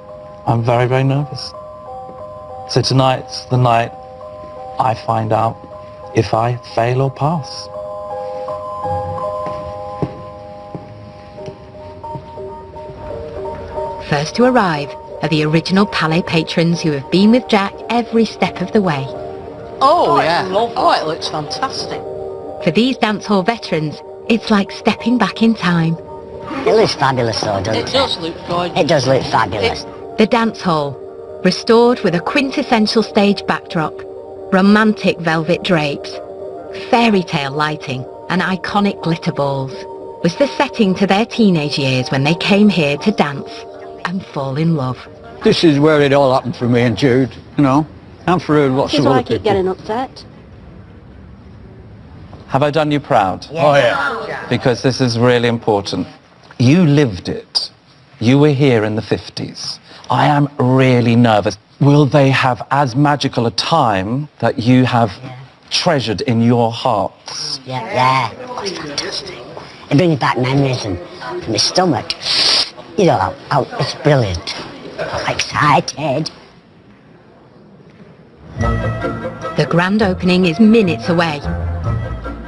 I'm very, very nervous. So tonight's the night I find out if I fail or pass.
First to arrive are the original Palais patrons who have been with Jack every step of the way.
Oh, yeah. Oh, it looks fantastic.
For these dance hall veterans, it's like stepping back in time.
It looks fabulous though, doesn't it?
It does look good.
It does look fabulous.
The dance hall, restored with a quintessential stage backdrop, romantic velvet drapes, fairy tale lighting and iconic glitter balls, was the setting to their teenage years when they came here to dance and fall in love.
This is where it all happened for me and Jude, you know, and for lots of other people.
upset.
Have I done you proud?
Yeah.
Oh, yeah.
Because this is really important. You lived it. You were here in the 50s. I am really nervous. Will they have as magical a time that you have treasured in your hearts?
Yeah. Oh, it's fantastic. It brings back memories and from my stomach. You know, it's brilliant. I'm excited.
The grand opening is minutes away.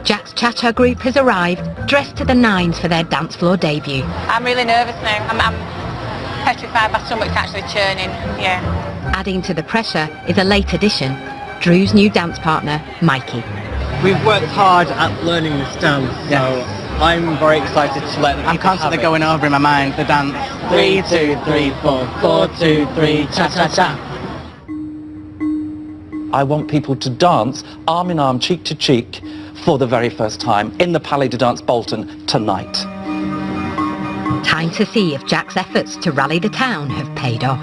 Jack's Cha-Cha group has arrived, dressed to the nines for their dance floor debut.
I'm really nervous now. I'm petrified, my stomach's actually churning, yeah.
Adding to the pressure is a late addition, Drew's new dance partner, Mikey.
We've worked hard at learning this dance, so I'm very excited to let the people. I'm constantly going over in my mind the dance. 3, 2, 3, 4, 4, 2, 3, cha-cha-cha.
I want people to dance arm in arm, cheek to cheek, for the very first time in the Palais de Danse Bolton tonight.
Time to see if Jack's efforts to rally the town have paid off.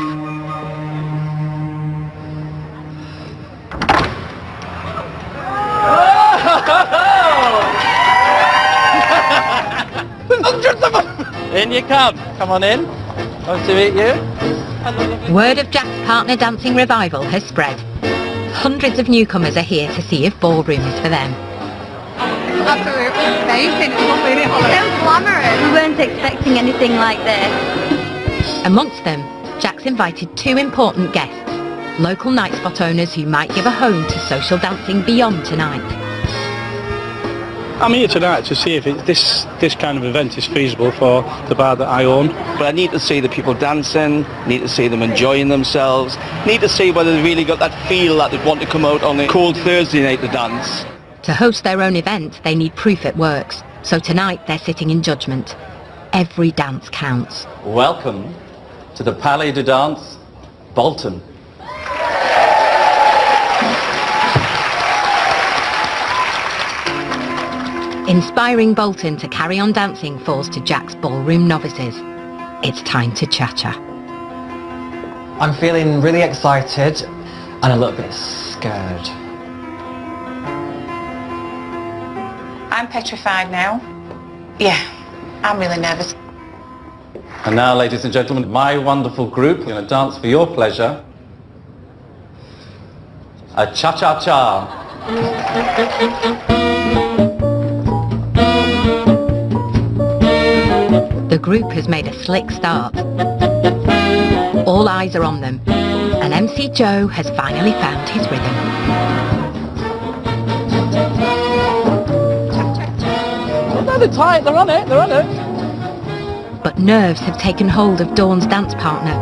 In you come. Come on in. Nice to meet you.
Word of Jack's partner dancing revival has spread. Hundreds of newcomers are here to see if ballroom is for them.
Absolutely amazing. It's lovely, isn't it? So glamorous. We weren't expecting anything like this.
Amongst them, Jack's invited two important guests, local night spot owners who might give a home to social dancing beyond tonight.
I'm here tonight to see if this kind of event is feasible for the bar that I own.
But I need to see the people dancing, need to see them enjoying themselves, need to see whether they really got that feel that they'd want to come out on a cold Thursday night to dance.
To host their own event, they need proof it works. So tonight, they're sitting in judgment. Every dance counts.
Welcome to the Palais de Danse, Bolton.
Inspiring Bolton to carry on dancing falls to Jack's ballroom novices. It's time to cha-cha.
I'm feeling really excited and a little bit scared.
I'm petrified now. Yeah, I'm really nervous.
And now, ladies and gentlemen, my wonderful group are going to dance for your pleasure. A cha-cha-cha.
The group has made a slick start. All eyes are on them, and MC Joe has finally found his rhythm.
No, they're tight, they're on it.
But nerves have taken hold of Dawn's dance partner.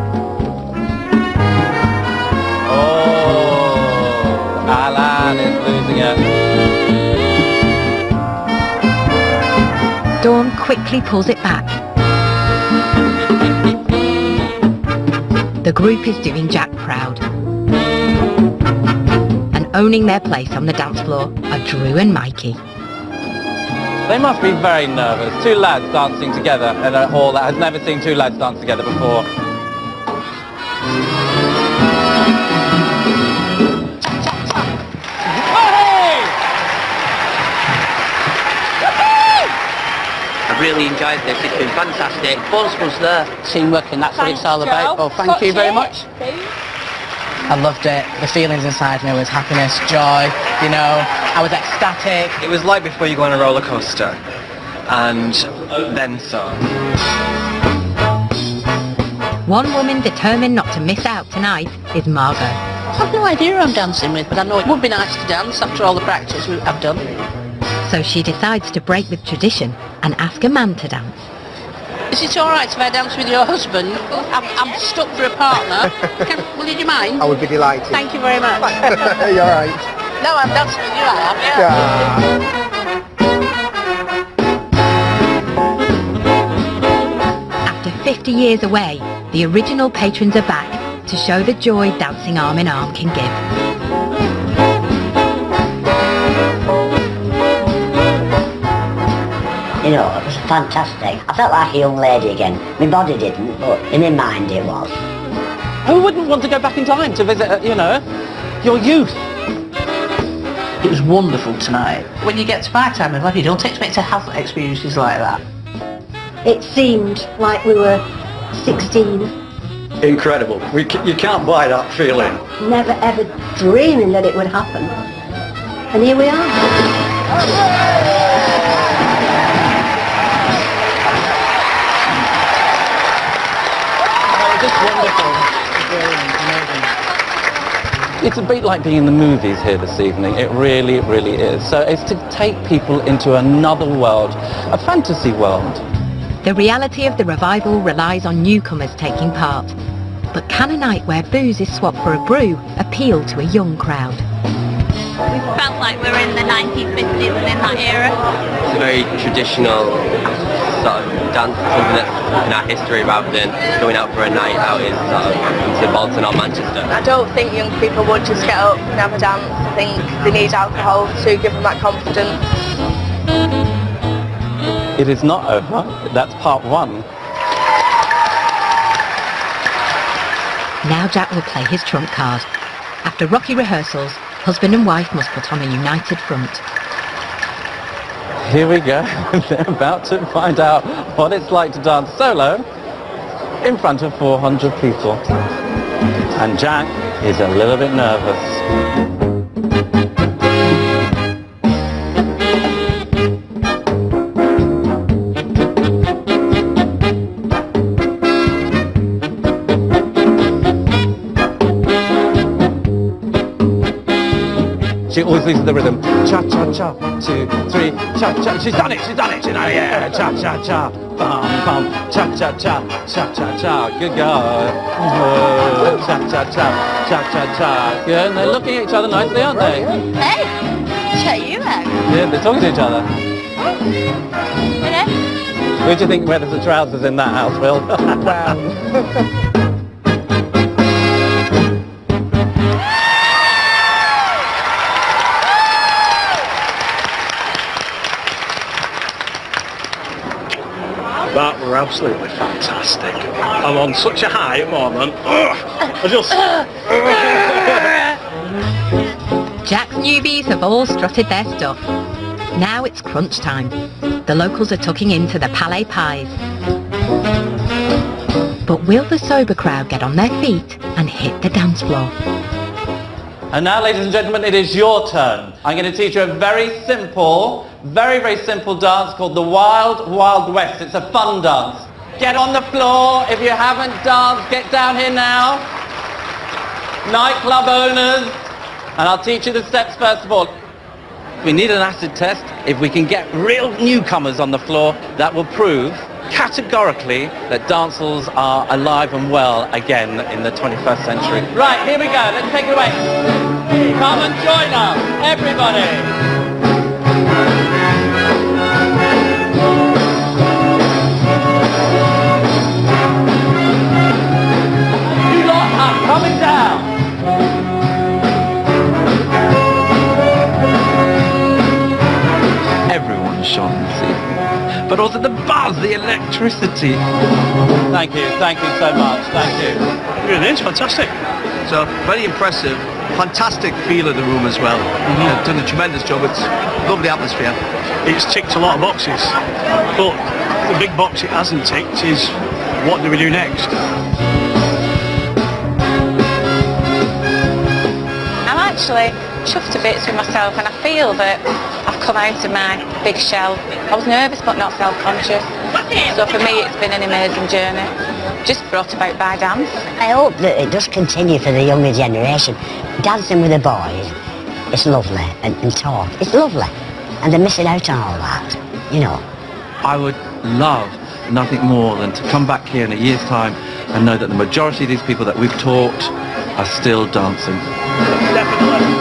Oh, I like
yet.
Dawn quickly pulls it back. The group is doing Jack proud. And owning their place on the dance floor are Drew and Mikey.
They must be very nervous. Two lads dancing together in a hall that has never seen two lads dance together before.
I really enjoyed this. It's been fantastic. Buzz was there.
Teamwork, and that's what it's all about. Well, thank you very much.
I loved it. The feelings inside me was happiness, joy, you know, I was ecstatic.
It was like before you go on a roller coaster, and then some.
One woman determined not to miss out tonight is Margot.
I've no idea who I'm dancing with, but I know it would be nice to dance after all the practice I've done.
So she decides to break with tradition and ask a man to dance.
Is it all right if I dance with your husband? I'm stuck for a partner. Will you mind?
I would be delighted.
Thank you very much.
You're right.
No, I'm dancing with you, I am,
Yeah.
After 50 years away, the original patrons are back to show the joy dancing arm in arm can give.
You know, it was fantastic. I felt like a young lady again. My body didn't, but in my mind it was.
Who wouldn't want to go back in time to visit, you know, your youth?
It was wonderful tonight. When you get to my time of life, you don't expect to have experiences like that.
It seemed like we were 16.
Incredible. You can't buy that feeling.
Never ever dreaming that it would happen. And here we are.
Just wonderful. It's a bit like being in the movies here this evening. It really, really is. So it's to take people into another world, a fantasy world.
The reality of the revival relies on newcomers taking part. But can a night where booze is swapped for a brew appeal to a young crowd?
We felt like we were in the 1950s and in that era.
It's a very traditional sort of dance, something that's in our history rather than going out for a night out in sort of into Bolton or Manchester.
I don't think young people would just get up and have a dance. I think they need alcohol to give them that confidence.
It is not over. That's part one.
Now Jack will play his trump card. After rocky rehearsals, husband and wife must put on a united front.
Here we go. They're about to find out what it's like to dance solo in front of 400 people. And Jack is a little bit nervous. She always loses the rhythm. Cha-cha-cha, 2, 3, cha-cha. She's done it, you know, yeah. Cha-cha-cha, bum-bum, cha-cha-cha, cha-cha-cha. Good girl. Oh, cha-cha-cha, cha-cha-cha. Good, and they're looking at each other nicely, aren't they?
Hey, check you out.
Yeah, they're talking to each other.
You know?
Who do you think wears the trousers in that house, Will? Wow.
That were absolutely fantastic. I'm on such a high at the moment. I just...
Jack's newbies have all strutted their stuff. Now it's crunch time. The locals are tucking into the Palais Pies. But will the sober crowd get on their feet and hit the dance floor?
And now, ladies and gentlemen, it is your turn. I'm going to teach you a very simple, very simple dance called the Wild Wild West. It's a fun dance. Get on the floor. If you haven't danced, get down here now. Nightclub owners. And I'll teach you the steps first of all. We need an acid test. If we can get real newcomers on the floor, that will prove categorically that dance halls are alive and well again in the 21st century. Right, here we go. Let's take it away. Come and join us, everybody. You lot are coming down.
Everyone shone this evening, but also the buzz, the electricity.
Thank you so much, thank you.
It is fantastic.
So, very impressive. Fantastic feel of the room as well. Done a tremendous job. It's lovely atmosphere.
It's ticked a lot of boxes, but the big box it hasn't ticked is what do we do next?
I'm actually chuffed to bits with myself, and I feel that I've come out of my big shell. I was nervous but not self-conscious. So for me it's been an amazing journey, just brought about by dance.
I hope that it does continue for the younger generation. Dancing with the boys, it's lovely, and talk, it's lovely. And they're missing out on all that, you know.
I would love nothing more than to come back here in a year's time and know that the majority of these people that we've taught are still dancing.
Definitely.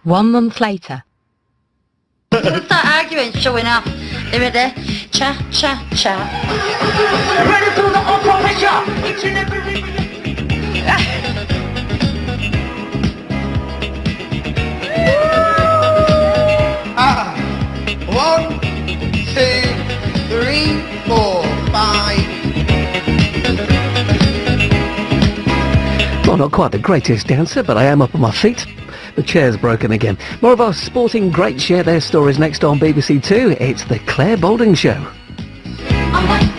One month later.
Don't start arguing, showing off. You ready? Cha, cha, cha. Ready for the opera pressure? Each and every...
One, two, three, 4, 5.
Well, not quite the greatest dancer, but I am up on my feet. The chair's broken again. More of our sporting greats share their stories next on BBC Two. It's the Claire Balding Show.
I like